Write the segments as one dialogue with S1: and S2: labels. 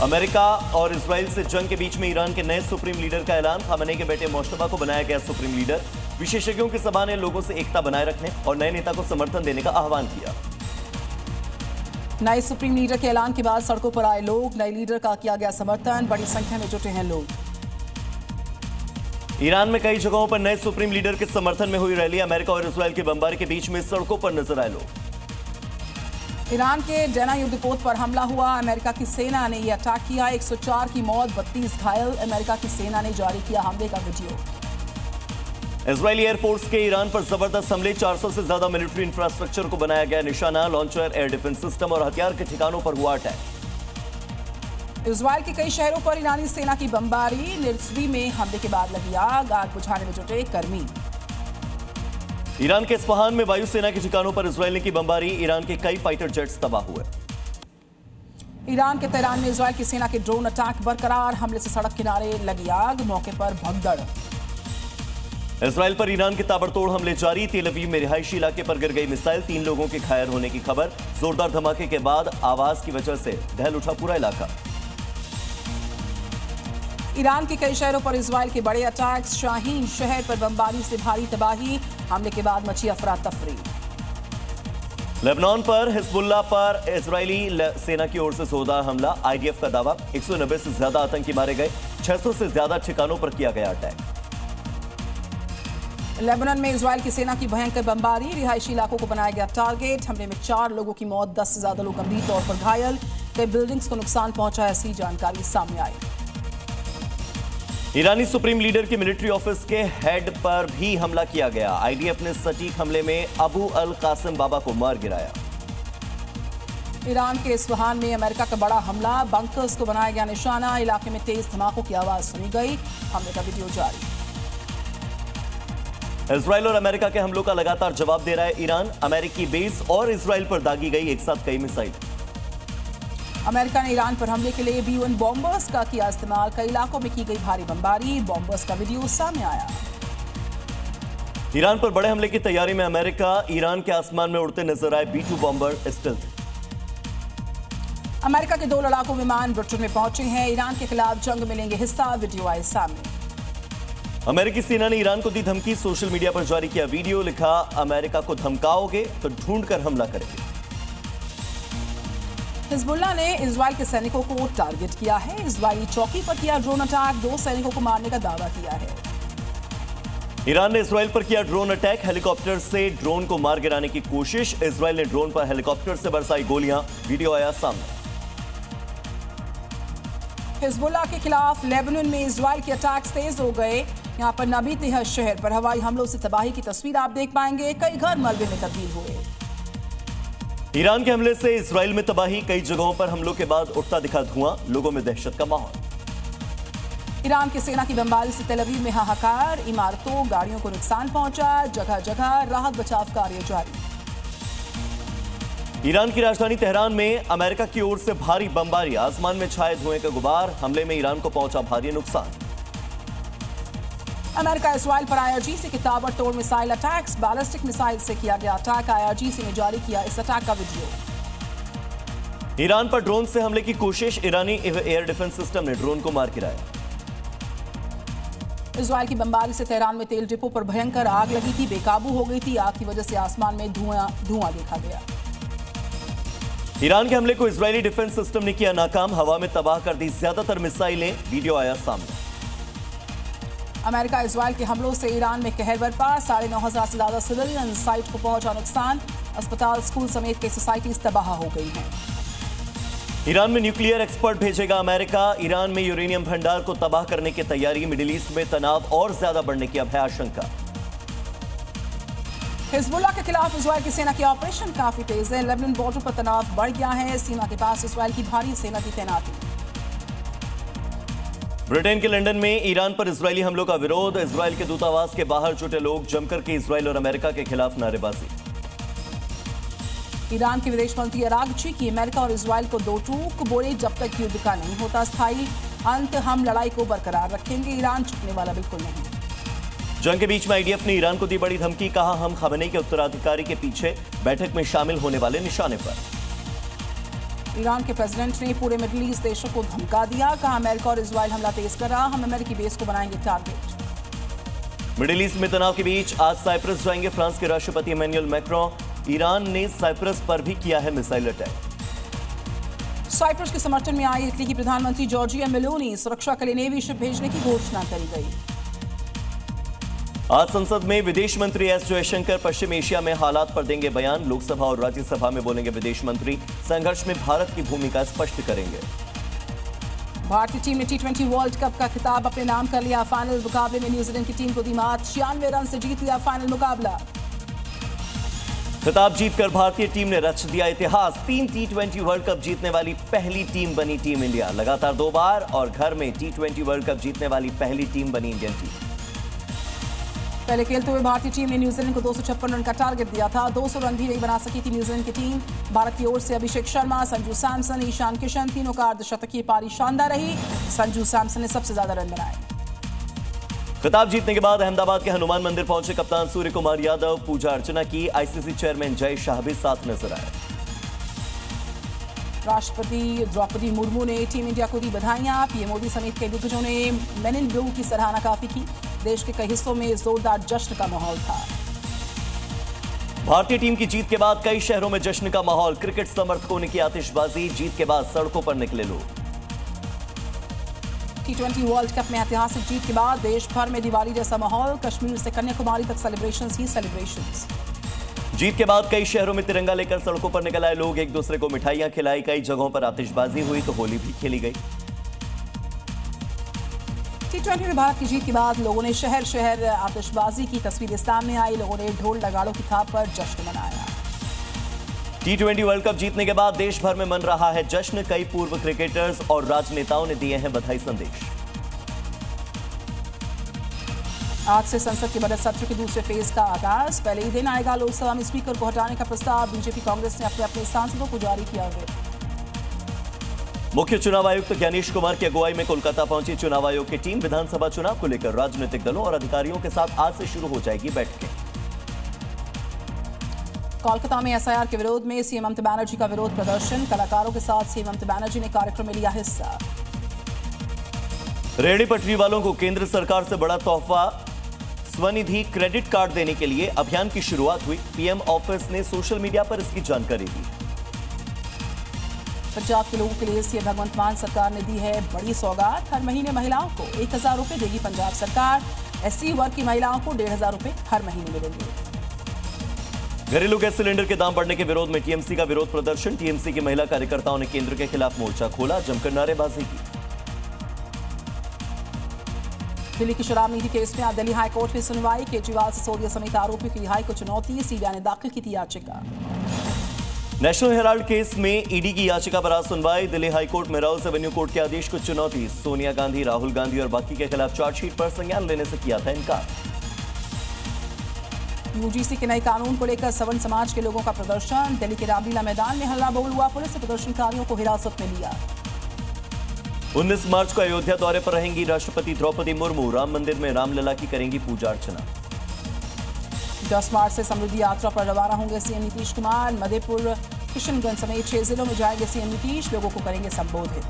S1: America और Israel से जंग के बीच में ईरान के नए सुप्रीम लीडर का ऐलान। खामेनी के बेटे मोज्तबा को बनाया गया सुप्रीम लीडर। विशेषज्ञों की सभा ने लोगों से एकता बनाए रखने और नए नेता को समर्थन देने का आह्वान किया।
S2: नए सुप्रीम लीडर के ऐलान के बाद सड़कों पर आए लोग। नए लीडर का किया गया समर्थन। बड़ी संख्या में जुटे हैं लोग।
S1: ईरान में कई जगहों पर नए सुप्रीम लीडर के समर्थन में हुई रैली। अमेरिका और इजराइल की बमबारी के बीच में सड़कों पर नजर आए लोग।
S2: ईरान के डेना युद्धपोत पर हमला हुआ। अमेरिका की सेना ने यह अटैक किया। 104 की मौत, 32 घायल। अमेरिका की सेना ने जारी किया हमले का वीडियो।
S1: इजरायली एयरफोर्स के ईरान पर जबरदस्त हमले। 400 से ज्यादा मिलिट्री इंफ्रास्ट्रक्चर को बनाया गया निशाना। लॉन्चर, एयर डिफेंस सिस्टम और हथियार के ठिकानों पर हुआ अटैक।
S2: इजराइल के कई शहरों पर ईरानी सेना की बमबारी। निरसवी में हमले के बाद लगी आग बुझाने में जुटे कर्मी।
S1: ईरान के इस्फहान में वायुसेना के ठिकानों पर इजरायल की बमबारी। ईरान के कई फाइटर जेट्स तबाह हुए।
S2: ईरान के तेहरान में इजरायल की सेना के ड्रोन अटैक बरकरार। हमले से सड़क किनारे लगी आग। मौके पर भगदड़।
S1: इजरायल पर ईरान के ताबड़तोड़ हमले जारी। तेल अवीव में रिहायशी इलाके पर गिर गई मिसाइल। 3 लोगों के घायल होने की खबर। जोरदार धमाके के बाद आवाज की वजह से दहल उठा पूरा इलाका।
S2: ईरान के कई शहरों पर इजरायल के बड़े अटैक्स। शाहीन शहर पर बमबारी से भारी तबाही। हमले के बाद मची अफरा तफरी।
S1: लेबनान पर हिजबुल्लाह पर इजरायली सेना की ओर से जोरदार हमला। आईडीएफ का दावा 190 से ज्यादा आतंकी मारे गए। 600 से ज्यादा ठिकानों पर किया गया अटैक।
S2: लेबनान में इजरायल की सेना की भयंकर बमबारी। रिहायशी इलाकों को बनाया गया टारगेट। हमले में 4 लोगों की मौत, 10 से ज्यादा लोग गंभीर तौर पर घायल। कई बिल्डिंग्स को नुकसान पहुंचा, ऐसी जानकारी सामने आई।
S1: ईरानी सुप्रीम लीडर के मिलिट्री ऑफिस के हेड पर भी हमला किया गया। आईडीएफ ने सटीक हमले में अबू अल कासिम बाबा को मार गिराया।
S2: ईरान के इस्फहान में अमेरिका का बड़ा हमला। बंकर्स को बनाया गया निशाना। इलाके में तेज धमाकों की आवाज सुनी गई। हमले का वीडियो जारी।
S1: इजराइल और अमेरिका के हमलों का लगातार जवाब दे रहा है ईरान। अमेरिकी बेस और इजराइल पर दागी गई एक साथ कई मिसाइल।
S2: अमेरिका ने ईरान पर हमले के लिए B-1 बॉम्बर्स का किया इस्तेमाल। कई इलाकों में की गई भारी बमबारी। बॉम्बर्स का वीडियो सामने आया।
S1: ईरान पर बड़े हमले की तैयारी में अमेरिका। ईरान के आसमान में उड़ते नजर आए B-2 बॉम्बर स्टिल्थ।
S2: अमेरिका के 2 लड़ाकू विमान ब्रिटेन में पहुंचे हैं। ईरान के खिलाफ जंग में लेंगे हिस्सा। वीडियो आए सामने।
S1: अमेरिकी सेना ने ईरान को दी धमकी। सोशल मीडिया पर जारी किया वीडियो। लिखा, अमेरिका को धमकाओगे तो ढूंढकर हमला करेंगे।
S2: हिजबुल्लाह ने इजरायल के सैनिकों को टारगेट किया है। इजरायली चौकी पर किया ड्रोन अटैक। 2 सैनिकों को मारने का दावा किया है।
S1: ईरान ने इजरायल पर किया ड्रोन अटैक। हेलीकॉप्टर से ड्रोन को मार गिराने की कोशिश। इजरायल ने ड्रोन पर हेलीकॉप्टर से बरसाई गोलियां। वीडियो आया सामने।
S2: हिजबुल्लाह के खिलाफ लेबनान में इजरायल के अटैक्स तेज हो गए। यहां पर नाबीतिह शहर पर हवाई हमलों से तबाही की तस्वीर आप देख पाएंगे। कई घर मलबे में तब्दील हुए।
S1: ईरान के हमले से इजरायल में तबाही। कई जगहों पर हमलों के बाद उठता दिखा धुआं। लोगों में दहशत का माहौल।
S2: ईरान की सेना की बमबारी से तेल अवीव में हाहाकार। इमारतों, गाड़ियों को नुकसान पहुंचा। जगह जगह राहत बचाव कार्य जारी।
S1: ईरान की राजधानी तेहरान में अमेरिका की ओर से भारी बमबारी। आसमान में छाए धुएं का गुबार। हमले में ईरान को पहुंचा भारी नुकसान।
S2: अमेरिका इजरायल पर IRGC के ताबड़तोड़ मिसाइल अटैक्स। बैलिस्टिक मिसाइल से किया गया अटैक। IRGC ने जारी किया इस अटैक का वीडियो।
S1: ईरान पर ड्रोन से हमले की कोशिश। ईरानी एयर डिफेंस सिस्टम ने ड्रोन को मार गिराया।
S2: इजरायल की बमबारी से तेहरान में तेल डिपो पर भयंकर आग लगी थी। बेकाबू हो गई थी। आग की वजह से आसमान में धुआं देखा गया।
S1: ईरान के हमले को इजरायली डिफेंस सिस्टम ने किया नाकाम। हवा में तबाह कर दी ज्यादातर मिसाइलें। वीडियो आया सामने।
S2: अमेरिका इजरायल के हमलों से ईरान में कहर बरपा। 9,500 से ज्यादा सिविलियन साइट को पहुंचा नुकसान। अस्पताल, स्कूल समेत कई सोसाइटीज तबाह हो गई हैं।
S1: ईरान में न्यूक्लियर एक्सपर्ट भेजेगा अमेरिका। ईरान में यूरेनियम भंडार को तबाह करने की तैयारी। मिडिल ईस्ट में तनाव और ज्यादा बढ़ने की अब है आशंका।
S2: हिजबुल्लाह के खिलाफ इजरायल की सेना की ऑपरेशन काफी तेज है। लेबनान बॉर्डर पर तनाव बढ़ गया है। सीमा के पास इजरायल की भारी सेना की तैनाती।
S1: ब्रिटेन के लंदन में ईरान पर इजरायली हमलों का विरोध। इजरायल के दूतावास के बाहर जुटे लोग जमकर के इजरायल और अमेरिका के खिलाफ नारेबाजी।
S2: ईरान के विदेश मंत्री अरागची की अमेरिका और इजरायल को 2 टूक। बोले, जब तक युद्ध का नहीं होता स्थायी अंत, हम लड़ाई को बरकरार रखेंगे। ईरान झुकने वाला बिल्कुल नहीं।
S1: जंग के बीच में आईडीएफ ने ईरान को दी बड़ी धमकी। कहा, हम खामेनी के उत्तराधिकारी के पीछे बैठक में शामिल होने वाले निशाने पर।
S2: ईरान के प्रेसिडेंट ने पूरे मिडिल ईस्ट देशों को धमका दिया, कहा अमेरिका और इजराइल हमला तेज कर रहा, हम अमेरिकी बेस को बनाएंगे टारगेट।
S1: मिडिल ईस्ट में तनाव के बीच आज साइप्रस जाएंगे फ्रांस के राष्ट्रपति इमैनुअल मैक्रोन। ईरान ने साइप्रस पर भी किया है मिसाइल अटैक।
S2: साइप्रस के समर्थन में आई इटली की प्रधानमंत्री जॉर्जिया मेलोनी, सुरक्षा के लिए नेवी शिप भेजने की घोषणा करी गई।
S1: आज संसद में विदेश मंत्री एस जयशंकर पश्चिम एशिया में हालात पर देंगे बयान। लोकसभा और राज्यसभा में बोलेंगे विदेश मंत्री, संघर्ष में भारत की भूमिका स्पष्ट करेंगे।
S2: भारतीय टीम ने T20 वर्ल्ड कप का खिताब अपने नाम कर लिया। फाइनल मुकाबले में न्यूजीलैंड की टीम को दी मात, 96 रन से जीत लिया फाइनल मुकाबला।
S1: खिताब जीतकर भारतीय टीम ने रच दिया इतिहास। 3 T20 वर्ल्ड कप जीतने वाली पहली टीम बनी टीम इंडिया। लगातार 2 बार और घर में T20 वर्ल्ड कप जीतने वाली पहली टीम बनी इंडियन टीम।
S2: पहले खेलते हुए भारतीय टीम ने न्यूजीलैंड को 256 रन का टारगेट दिया था। 200 रन भी नहीं बना सकी थी न्यूजीलैंड की टीम। भारत की ओर से अभिषेक शर्मा, संजू सैमसन, ईशान किशन तीनों का अर्धशतकीय पारी शानदार रही। संजू सैमसन ने सबसे ज्यादा रन बनाए।
S1: खिताब जीतने के बाद अहमदाबाद के हनुमान मंदिर पहुंचे कप्तान सूर्य कुमार यादव, पूजा अर्चना की। आईसीसी चेयरमैन जय शाह भी साथ नजर आए।
S2: राष्ट्रपति द्रौपदी मुर्मू ने टीम इंडिया को दी बधाइयां। पीएम मोदी समेत कई दिग्गजों ने मेन इन ब्लू की सराहना काफी की। देश के कई हिस्सों में जोरदार जश्न का माहौल था।
S1: भारतीय टीम की जीत के बाद कई शहरों में जश्न का माहौल। क्रिकेट समर्थकों ने की आतिशबाजी। जीत के बाद सड़कों पर निकले लोग।
S2: T20 वर्ल्ड कप में ऐतिहासिक जीत के बाद देश भर में दिवाली जैसा माहौल। कश्मीर से कन्याकुमारी तक सेलिब्रेशंस ही सेलिब्रेशंस।
S1: जीत के बाद कई शहरों में तिरंगा लेकर सड़कों पर निकल आए लोग। एक दूसरे को मिठाइयां खिलाई। कई जगहों पर आतिशबाजी हुई तो होली भी खेली गई।
S2: T20 में भारत की जीत के बाद लोगों ने शहर शहर आतिशबाजी की तस्वीरें सामने आई। लोगों ने ढोल नगाड़ों की थाप पर जश्न मनाया।
S1: T20 वर्ल्ड कप जीतने के बाद देश भर में मन रहा है जश्न। कई पूर्व क्रिकेटर्स और राजनेताओं ने दिए हैं बधाई संदेश।
S2: आज से संसद के बजट सत्र के दूसरे फेज का आगाज। पहले ही दिन आएगा लोकसभा में स्पीकर को हटाने का प्रस्ताव। बीजेपी कांग्रेस ने अपने अपने सांसदों को जारी किया व्हिप।
S1: मुख्य चुनाव आयुक्त ज्ञानेश कुमार की अगुवाई में कोलकाता पहुंची चुनाव आयोग की टीम। विधानसभा चुनाव को लेकर राजनीतिक दलों और अधिकारियों के साथ आज से शुरू हो जाएगी बैठकें।
S2: कोलकाता में एसआईआर के विरोध में सीएम ममता बनर्जी का विरोध प्रदर्शन। कलाकारों के साथ सीएम ममता बनर्जी ने कार्यक्रम में लिया हिस्सा।
S1: रेहड़ी पटरी वालों को केंद्र सरकार से बड़ा तोहफा। स्वनिधि क्रेडिट कार्ड देने के लिए अभियान की शुरुआत हुई। पीएम ऑफिस ने सोशल मीडिया पर इसकी जानकारी दी।
S2: पंजाब के लोगों के लिए सीएम भगवंत मान सरकार ने दी है बड़ी सौगात। हर महीने महिलाओं को 1000 रुपए देगी पंजाब सरकार। एससी वर्ग की महिलाओं को 1500 रुपए हर महीने मिलेंगे।
S1: घरेलू गैस सिलेंडर के दाम बढ़ने के विरोध में टीएमसी का विरोध प्रदर्शन। टीएमसी की महिला कार्यकर्ताओं ने केंद्र के खिलाफ मोर्चा खोला, जमकर नारेबाजी की।
S2: दिल्ली की शराब नीति केस में आज दिल्ली हाईकोर्ट में सुनवाई। केजरीवाल सिसोदिया समेत आरोपियों की रिहाई को चुनौती। सीबीआई ने दाखिल की थी याचिका।
S1: नेशनल हेराल्ड केस में ईडी की याचिका पर आज सुनवाई। दिल्ली हाईकोर्ट में राउल्स एवेन्यू कोर्ट के आदेश को चुनौती। सोनिया गांधी, राहुल गांधी और बाकी के खिलाफ चार्जशीट पर संज्ञान लेने से किया था इनकार।
S2: यूजीसी के नए कानून को लेकर सवर्ण समाज के लोगों का प्रदर्शन। दिल्ली के रामलीला मैदान में हल्ला बोल हुआ। पुलिस ने प्रदर्शनकारियों को हिरासत में लिया।
S1: 19 मार्च को अयोध्या दौरे पर रहेंगी राष्ट्रपति द्रौपदी मुर्मू। राम मंदिर में रामलला की करेंगी पूजा अर्चना।
S2: 10 मार्च से समृद्धि यात्रा पर रवाना होंगे सीएम नीतीश कुमार। मधेपुर, किशनगंज समेत 6 जिलों में जाएंगे सीएम नीतीश। लोगों को करेंगे संबोधित।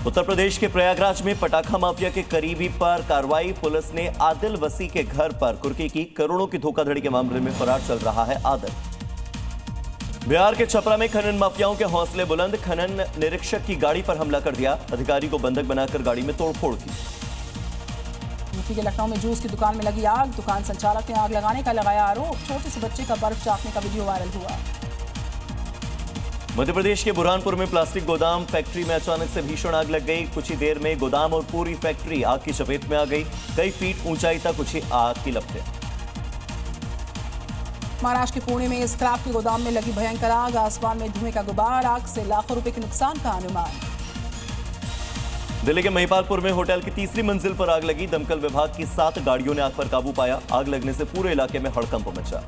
S1: उत्तर प्रदेश के प्रयागराज में पटाखा माफिया के करीबी पर कार्रवाई। पुलिस ने आदिल वसी के घर पर कुर्की की। करोड़ों की धोखाधड़ी के मामले में फरार चल रहा है आदिल। बिहार के छपरा में खनन माफियाओं के हौसले बुलंद। खनन निरीक्षक की गाड़ी पर हमला कर दिया। अधिकारी को बंधक बनाकर गाड़ी में तोड़फोड़ की।
S2: यूपी के लखनऊ में जूस की दुकान में लगी आग। दुकान संचालक ने आग लगाने का लगाया आरोप। छोटे से बच्चे का बर्फ चाटने का वीडियो वायरल हुआ।
S1: मध्य प्रदेश के बुरहानपुर में प्लास्टिक गोदाम फैक्ट्री में अचानक से भीषण आग लग गई। कुछ ही देर में गोदाम और पूरी फैक्ट्री आग की चपेट में आ गई। कई फीट ऊंचाई तक उठी आग की लपटें।
S2: महाराष्ट्र के पुणे में स्क्रैप के गोदाम में लगी भयंकर आग। आसमान में धुएं का गुबार। आग से लाखों रुपए के नुकसान का अनुमान।
S1: दिल्ली के महिपालपुर में होटल की 3री मंजिल पर आग लगी। दमकल विभाग की 7 गाड़ियों ने आग पर काबू पाया। आग लगने से पूरे इलाके में हड़कंप मचा।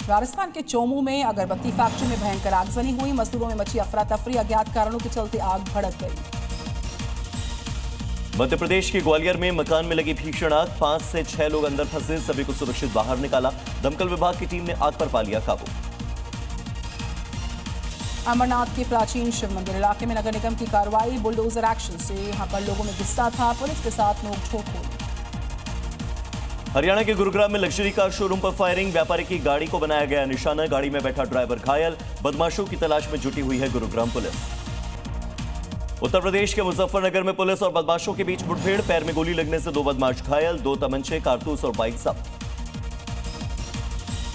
S2: राजस्थान के चोमू में अगरबत्ती फैक्ट्री में भयंकर आगजनी हुई। मजदूरों में मची अफरा तफरी। अज्ञात कारणों के चलते आग भड़क गई।
S1: मध्य प्रदेश के ग्वालियर में मकान में लगी भीषण आग। 5 से 6 लोग अंदर फंसे। सभी को सुरक्षित बाहर निकाला। दमकल विभाग की टीम ने आग पर पा लिया काबू।
S2: अमरनाथ के प्राचीन शिव मंदिर इलाके में नगर निगम की कार्रवाई, बुलडोजर एक्शन से यहां पर लोगों में गुस्सा था, पुलिस के साथ नोकझोंक हुई।
S1: हरियाणा के गुरुग्राम में लग्जरी कार शोरूम पर फायरिंग, व्यापारी की गाड़ी को बनाया गया निशाना, गाड़ी में बैठा ड्राइवर घायल, बदमाशों की तलाश में जुटी हुई है गुरुग्राम पुलिस। उत्तर प्रदेश के मुजफ्फरनगर में पुलिस और बदमाशों के बीच मुठभेड़, पैर में गोली लगने से 2 बदमाश घायल, 2 तमंचे, कारतूस और बाइक जब्त।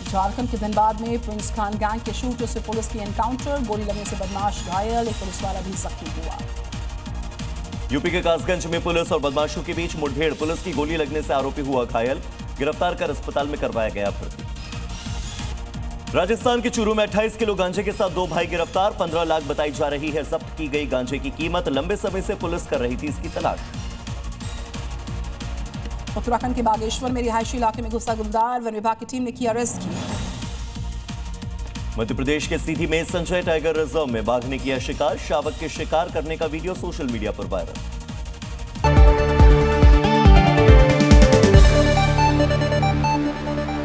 S2: झारखंड के धनबाद में प्रिंस खान गैंग के शूटर से पुलिस की एनकाउंटर, गोली लगने से बदमाश घायल, एक पुलिस वाला भी जख्मी हुआ।
S1: यूपी के कासगंज में पुलिस और बदमाशों के बीच मुठभेड़, पुलिस की गोली लगने से आरोपी हुआ घायल, गिरफ्तार कर अस्पताल में करवाया गया भर्ती। राजस्थान के चूरू में 28 किलो गांजे के साथ 2 भाई गिरफ्तार, 15 लाख बताई जा रही है जब्त की गई गांजे की कीमत, लंबे समय से पुलिस कर रही थी इसकी तलाश।
S2: उत्तराखंड के बागेश्वर में रिहायशी इलाके में घुसा गुलदार, वन विभाग की टीम ने किया रेस्क्यू।
S1: मध्य प्रदेश के सीधी में संजय टाइगर रिजर्व में बाघ ने किया शिकार, शावक के शिकार करने का वीडियो सोशल मीडिया पर वायरल।